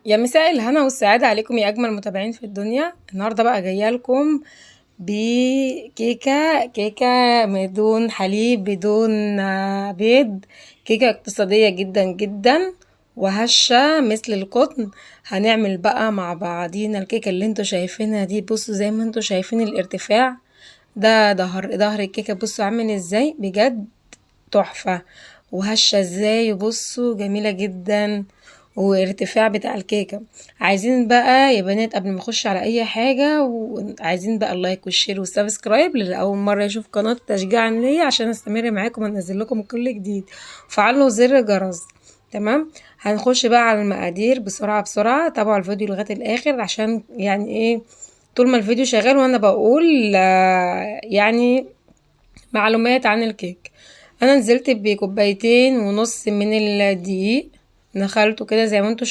يا مساء الهنا والسعادة عليكم يا أجمل متابعين في الدنيا. النهاردة بقى جاية لكم بكيكة بدون حليب، بدون بيض. كيكة اقتصادية جدا جدا وهشة مثل القطن. هنعمل بقى مع بعضينا الكيكة اللي انتوا شايفينها دي. بصوا زي ما انتوا شايفين الارتفاع ده، ظهر الكيكة. بصوا عامل ازاي بجد، تحفة. وهشة ازاي، بصوا جميلة جدا. وارتفاع بتاع الكيكة. عايزين بقى يا بنات قبل ما اخش على اي حاجة، وعايزين بقى اللايك والشير والسبسكرايب للي اول مرة يشوف قناة تشجيعا ليا عشان استمر معاكم وانزل لكم كل جديد. فعلوا زر الجرس. تمام. هنخش بقى على المقادير بسرعة بسرعة. تابعوا الفيديو لغاية الاخر عشان يعني ايه، طول ما الفيديو شغال وانا بقول يعني معلومات عن الكيك. انا نزلت بكوبايتين ونص من الدقيق، نخلته كده زي ما انتوا